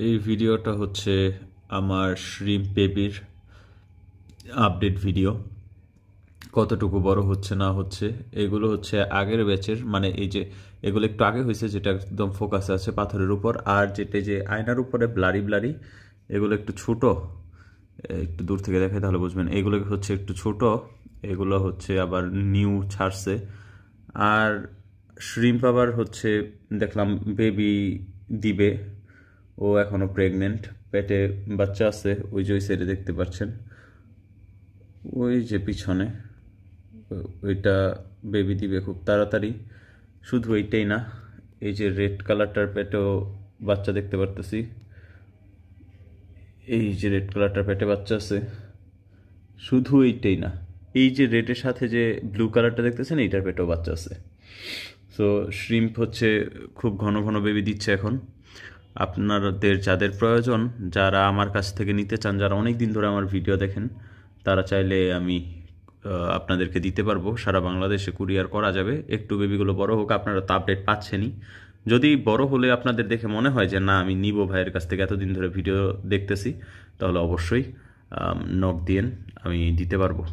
এই ভিডিওটা হচ্ছে আমার শ্রিম্প বেবির আপডেট ভিডিও। কতটুকু বড় হচ্ছে না হচ্ছে এগুলো হচ্ছে আগের ব্যাচের, মানে এই যে এগুলো একটু আগে হয়েছে, যেটা একদম ফোকাসে আছে পাথরের উপর, আর যেটা যে আয়নার উপরে ব্লারি ব্লারি এগুলো একটু ছোট। একটু দূর থেকে দেখাই তাহলে বুঝবেন। এগুলো হচ্ছে একটু ছোট, এগুলো হচ্ছে আবার নিউ ছাড়ছে। আর শ্রিম্প আবার হচ্ছে দেখলাম বেবি দিবে, ও এখনো প্রেগনেন্ট, পেটে বাচ্চা আছে। ওই যে ওই সাইডে দেখতে পাচ্ছেন, ওই যে পিছনে ওইটা বেবি দিবে খুব তাড়াতাড়ি। শুধু এইটাই না, এই যে রেড কালারটার পেটেও বাচ্চা দেখতে পারতেছি। এই যে রেড কালারটার পেটে বাচ্চা আছে। শুধু এইটাই না, এই যে রেডের সাথে যে ব্লু কালারটা দেখতেছেন এইটার পেটেও বাচ্চা আছে। সো শ্রিম্প হচ্ছে খুব ঘন ঘন বেবি দিচ্ছে এখন। আপনাদের যাদের প্রয়োজন, যারা আমার কাছ থেকে নিতে চান, যারা অনেক দিন ধরে আমার ভিডিও দেখেন, তারা চাইলে আমি আপনাদেরকে দিতে পারবো। সারা বাংলাদেশে কুরিয়ার করা যাবে। একটু বেবিগুলো বড় হোক, আপনারা তো আপডেট পাচ্ছেনই। যদি বড় হলে আপনাদের দেখে মনে হয় যে না আমি নিব ভাইয়ের কাছ থেকে, এতদিন ধরে ভিডিও দেখতেছি, তাহলে অবশ্যই নক দিয়েন, আমি দিতে পারবো।